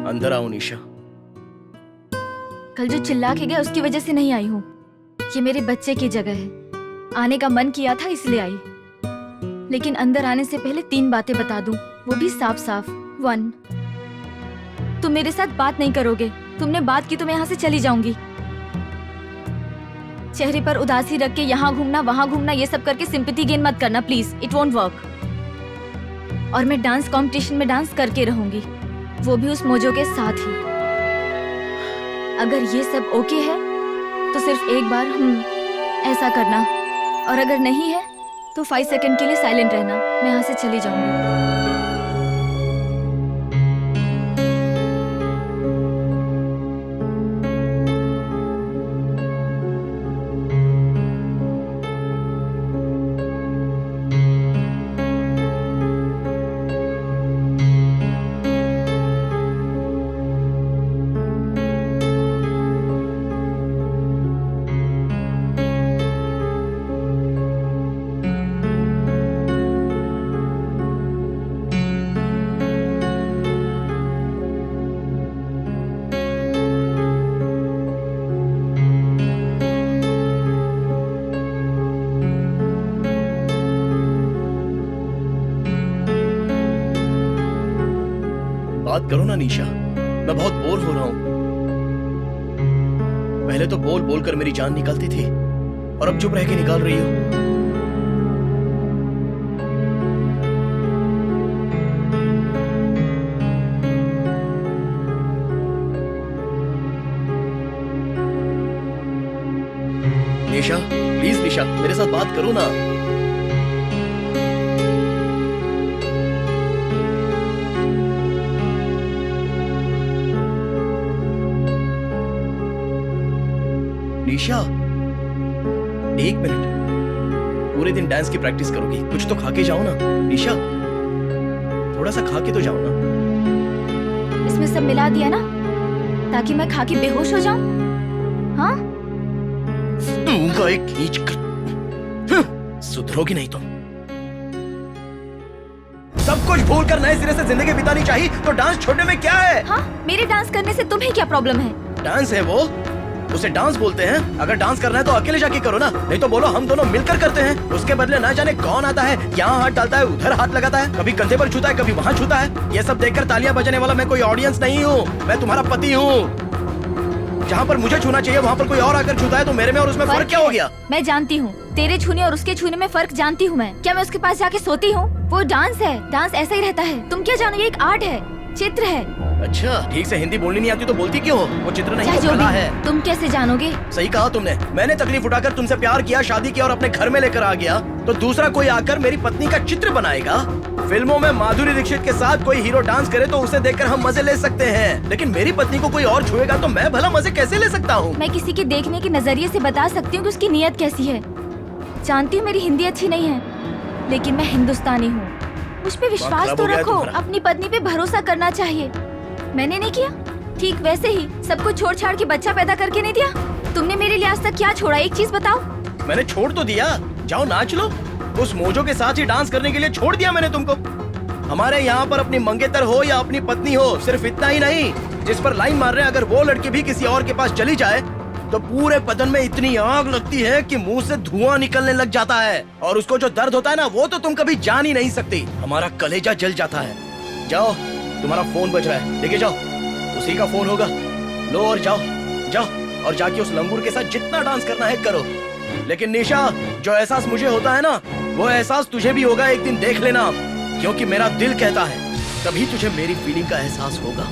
अंदर आओ निशा। कल जो चिल्ला के गया उसकी वजह से नहीं आई हूँ। ये मेरे बच्चे की जगह है। आने का मन किया था इसलिए आई, लेकिन अंदर आने से पहले 3 बातें बता दूं, वो भी साफ साफ। 1, तुम मेरे साथ बात नहीं करोगे। तुमने बात की तो मैं यहाँ से चली जाऊंगी। चेहरे पर उदासी रख के यहाँ घूमना वहां घूमना ये सब करके सिंपैथी गेन मत करना प्लीज, इट वोंट वर्क। और मैं डांस कंपटीशन में डांस करके रहूंगी, वो भी उस मोजो के साथ ही। अगर ये सब ओके है तो सिर्फ एक बार ऐसा करना, और अगर नहीं है तो 5 सेकंड के लिए साइलेंट रहना। मैं यहाँ से चली जाऊंगी। बात करो ना निशा, मैं बहुत बोर हो रहा हूं। पहले तो बोल बोल कर मेरी जान निकालती थी, और अब चुप रह के निकाल रही हो। निशा प्लीज, निशा मेरे साथ बात करो ना। निशा 1 मिनट, पूरे दिन डांस की प्रैक्टिस करोगी, कुछ तो खा के जाओ ना। निशा थोड़ा सा खा के तो जाओ ना। इसमें सब मिला दिया ना ताकि मैं खा के बेहोश हो जाऊं? हाँ, एक खींच कर सुधरोगी नहीं तुम। सब कुछ भूल कर नए सिरे से जिंदगी बितानी चाहिए, तो डांस छोड़ने में क्या है? हाँ, मेरे डांस करने से तुम्हें क्या प्रॉब्लम है? डांस है वो, उसे डांस बोलते हैं। अगर डांस करना है तो अकेले जाके करो ना, नहीं तो बोलो हम दोनों मिलकर करते हैं। उसके बदले ना जाने कौन आता है, यहाँ हाथ डालता है, उधर हाथ लगाता है, कभी कंधे पर छूता है, कभी वहाँ छूता है। ये सब देखकर तालियां बजाने वाला मैं कोई ऑडियंस नहीं हूँ, मैं तुम्हारा पति हूँ। जहाँ पर मुझे छूना चाहिए वहाँ पर कोई और आकर छूता है, तो मेरे में और उसमें फर्क क्या हो गया? मैं जानती हूँ, तेरे छूने और उसके छूने में फर्क जानती हूँ मैं। क्या मैं उसके पास जाके सोती हूँ? वो डांस है, डांस ऐसा ही रहता है। तुम क्या जानो, ये एक आर्ट है, चित्र है। अच्छा, ठीक से हिंदी बोलनी नहीं आती तो बोलती क्यों हो? वो चित्र नहीं, वो कला है। तुम कैसे जानोगे? सही कहा तुमने। मैंने तकलीफ उठाकर तुमसे प्यार किया, शादी किया और अपने घर में लेकर आ गया, तो दूसरा कोई आकर मेरी पत्नी का चित्र बनाएगा? फिल्मों में माधुरी दीक्षित के साथ कोई हीरो डांस करे तो उसे देखकर हम मजे ले सकते हैं, लेकिन मेरी पत्नी को कोई और छुएगा तो मैं भला मजे कैसे ले सकता हूँ? मैं किसी के देखने के नजरिए से बता सकती हूँ कि उसकी नीयत कैसी है। जानती हूँ मेरी हिंदी अच्छी नहीं है, लेकिन मैं हिंदुस्तानी हूँ। मुझ पे विश्वास तो रखो, अपनी पत्नी पे भरोसा करना चाहिए। मैंने नहीं किया, ठीक वैसे ही सब कुछ छोड़ छाड़ के बच्चा पैदा करके नहीं दिया। तुमने मेरे लिए आज तक क्या छोड़ा, एक चीज बताओ। मैंने छोड़ तो दिया, जाओ नाच लो। उस मोजो के साथ ही डांस करने के लिए छोड़ दिया मैंने तुमको। हमारे यहाँ पर अपनी मंगेतर हो या अपनी पत्नी हो, सिर्फ इतना ही नहीं, जिस पर लाइन मार रहे हैं, अगर वो लड़की भी किसी और के पास चली जाए तो पूरे बदन में इतनी आग लगती है कि मुंह से धुआं निकलने लग जाता है, और उसको जो दर्द होता है ना, वो तो तुम कभी जान ही नहीं सकती। हमारा कलेजा जल जाता है। जाओ, तुम्हारा फोन बज रहा है, लेके जाओ, उसी का फोन होगा। लो और जाओ, जाओ और जाके उस लंगूर के साथ जितना डांस करना है करो। लेकिन निशा, जो एहसास मुझे होता है ना, वो एहसास तुझे भी होगा एक दिन, देख लेना। क्योंकि मेरा दिल कहता है, तभी तुझे मेरी फीलिंग का एहसास होगा।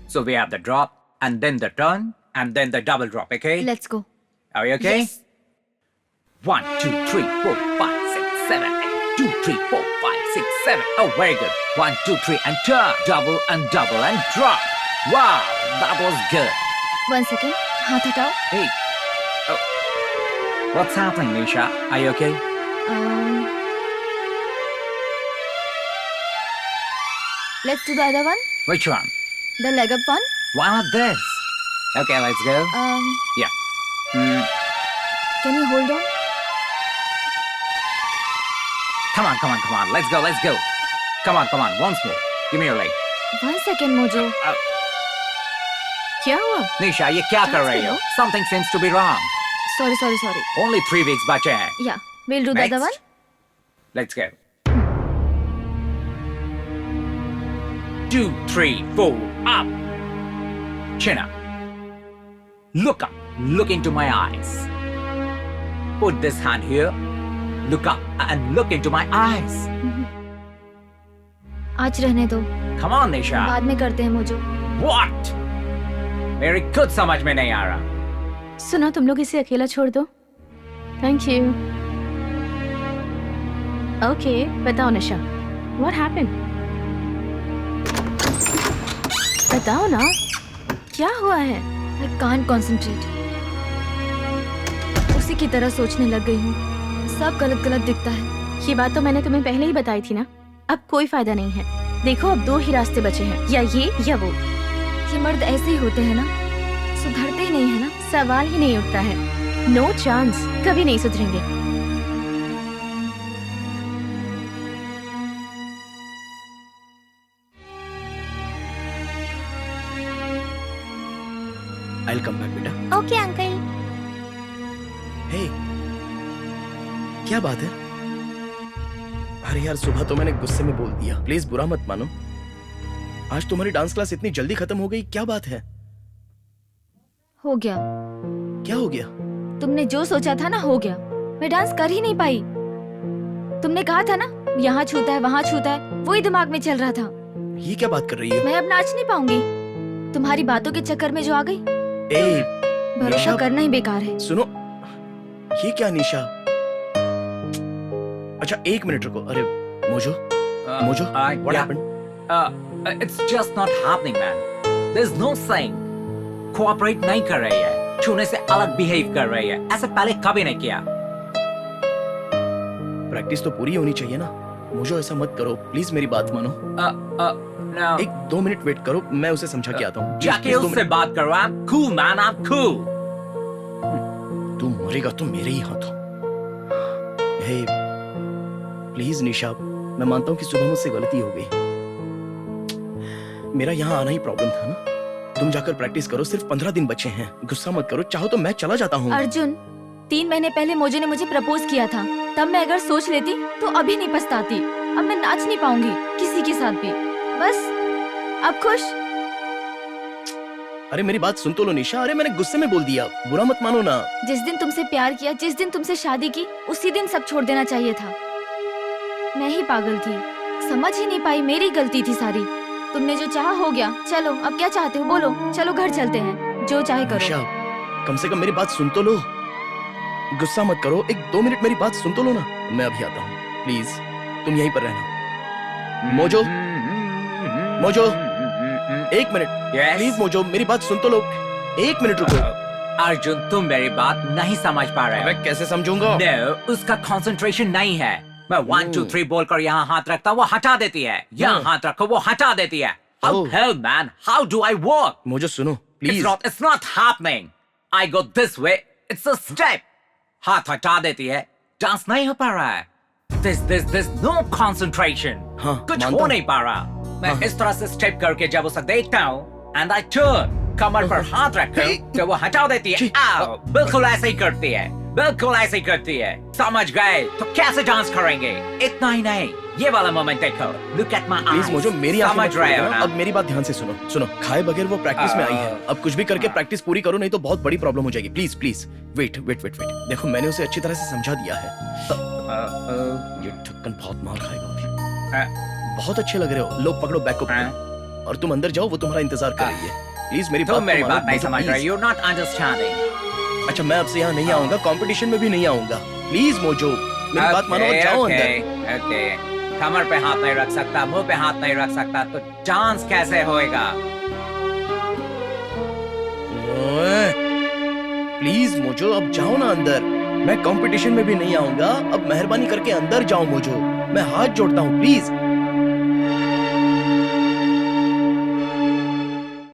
So we have the drop, and then the turn, and then the double drop, okay? Let's go. Are you okay? Yes. 1, 2, 3, 4, 5, 6, 7, 8. 2, 3, 4, 5, 6, 7. Oh, very good. 1, 2, 3, and turn. Double and drop. Wow, that was good. 1 second, हाथ हटाओ। Hey. Oh. What's happening, Nisha? Are you okay? Let's do the other one. Which one? The leg up one. Why not this? Okay, let's go. Yeah. Can you hold on? Come on. Let's go. Come on. Once more. Give me your leg. 1 second mojo. क्या हुआ? निशा, ये क्या कर रही हो? Something seems to be wrong. Sorry. Only 3 weeks बचे हैं. या will do the Next. Other one. Let's go. 2, 3, 4, up. Chin up. Look up. Look into my eyes. Put this hand here. Look up and look into my eyes. आज रहने दो, Come on, Nisha. बाद में करते हैं mojo. What? मेरी खुद समझ में नहीं आ रहा. सुनो, तुम लोग इसे अकेला छोड़ दो। Thank you. ओके, बताओ निशा, व्हाट हैपेंड? बताओ ना, क्या हुआ है? I can't concentrate. उसी की तरह सोचने लग गई हूँ। सब गलत दिखता है। ये बात तो मैंने तुम्हें पहले ही बताई थी ना। अब कोई फायदा नहीं है। देखो, अब 2 ही रास्ते बचे हैं, या ये या वो। ये मर्द ऐसे ही होते हैं ना, सुधरते ही नहीं है ना। सवाल ही नहीं उठता है। नो चांस, कभी नहीं सुधरेंगे। I'll come back, बेटा। Okay uncle. हे, क्या बात है? अरे यार, सुबह तो मैंने गुस्से में बोल दिया। प्लीज बुरा मत मानो। आज तुम्हारी डांस क्लास इतनी जल्दी खत्म हो गई, क्या बात है? हो गया। क्या हो गया? तुमने जो सोचा था ना, हो गया। मैं डांस कर ही नहीं पाई। तुमने कहा था ना, यहाँ छूता है वहाँ छूता है, वही दिमाग में चल रहा था। ये क्या बात कर रही है? मैं अब नाच नहीं पाऊंगी। तुम्हारी बातों के चक्कर में जो आ गई, ए, भरोसा निशा, करना ही बेकार है। सुनो, ये क्या निशा? अच्छा 1 मिनट रुको। अरे mojo, mojo, what yeah. happened? It's just not happening, man. There's no saying. Cooperate नहीं कर रही है, छूने से अलग behave कर रही है, ऐसे पहले कभी नहीं किया। प्रैक्टिस तो पूरी होनी चाहिए ना। मोजो, ऐसा मत करो प्लीज, मेरी बात मानो। No. 1-2 मिनट वेट करो, मैं उसे समझा के आता हूँ। जाके उससे बात करो। I'm cool, man. I'm cool. तू मरेगा तो मेरे ही हाथों। हे प्लीज निशा, मैं मानता हूँ कि सुबह मुझसे गलती हो गई। मेरा यहाँ आना ही प्रॉब्लम था ना। तुम जाकर प्रैक्टिस करो, सिर्फ 15 दिन बचे हैं। गुस्सा मत करो, चाहो तो मैं चला जाता हूँ। अर्जुन, 3 महीने पहले मोजो ने मुझे प्रपोज किया था। तब मैं अगर सोच लेती तो अभी नहीं पछताती। अब मैं नाच नहीं पाऊंगी किसी के साथ भी। बस अब खुश। अरे मेरी बात सुन तो लो निशा। अरे मैंने गुस्से में बोल दिया, बुरा मत मानो ना। जिस दिन तुमसे प्यार किया, जिस दिन तुमसे शादी की, उसी दिन सब छोड़ देना चाहिए था। मैं ही पागल थी, समझ ही नहीं पाई। मेरी गलती थी सारी। तुमने जो चाहा हो गया। चलो अब क्या चाहते हो बोलो। चलो घर चलते हैं, जो चाहे निशा, करो। कम से कम मेरी बात सुन तो लो। गुस्सा मत करो, 1-2 मिनट मेरी बात सुन तो लो ना। मैं अभी आता हूँ, प्लीज तुम यहीं पर रहना। Mojo, mojo, 1 minute Yes. Please. Mojo, मेरी बात सुन तो लो। 1 मिनट रुको। अर्जुन, तुम मेरी बात नहीं समझ पा रहे हो। मैं कैसे समझूंगा? No, उसका कंसंट्रेशन नहीं है। मैं 1, 2, 3 बोलकर यहाँ हाथ रखता हूँ, वो हटा देती है। यहाँ हाथ रखो, वो हटा देती है। How Oh. hell, man? How do I work? Mojo सुनो please. It's not happening. I go this way. It's a step. हाथ हटा देती है, डांस नहीं हो पा रहा है। There's no concentration. हाँ, कुछ मानता हो हूँ। नहीं पा रहा। मैं हाँ। इस तरह से स्टेप करके जब उसे देखता हूँ, and I turn, कमर पर हाथ रखकर, तो वो हटा देती है। आओ, बिल्कुल ऐसे ही करती है, बिल्कुल ऐसे ही करती है। समझ गए? तो कैसे डांस करेंगे? इतना ही नहीं, ये वाला मोमेंट देखो। Look at my eyes. Please mojo, मेरी आंखें मत समझ रहे हो खोलो। ना? अब मेरी बात ध्यान से सुनो। सुनो, खाए बगैर वो प्रैक्टिस में आई है। अब कुछ भी करके प्रैक्टिस पूरी करो, नहीं तो बहुत बड़ी प्रॉब्लम हो जाएगी। Please please wait. देखो, मैंने उसे अच्छी तरह से समझा दिया है। ये ढक्कन बहुत मार खाएगा अभी। बहुत अच्छे लग रहे हो। लो पकड़ो बैग को पकड़ो। और तुम अंदर जाओ, वो तुम्हारा इंतजार कर रही है। प्लीज मेरी तुम मेरी मानो, बात नहीं मोजो, समझ please। रहे। You're not understanding. अच्छा, मैं आपसे यहाँ नहीं आऊंगा, कंपटीशन में भी नहीं आऊंगा। प्लीज मोजो, मेरी बात मानो और जाओ अंदर। ओके, कमर पे हाथ नहीं रख सकता, मुंह पे हाथ नहीं रख सकता, तो डांस कैसे होएगा? प्लीज मोजो, अब जाओ ना अंदर। मैं कंपटीशन में भी नहीं आऊंगा। अब मेहरबानी करके अंदर जाओ मोजो, मैं हाथ जोड़ता हूँ, प्लीज।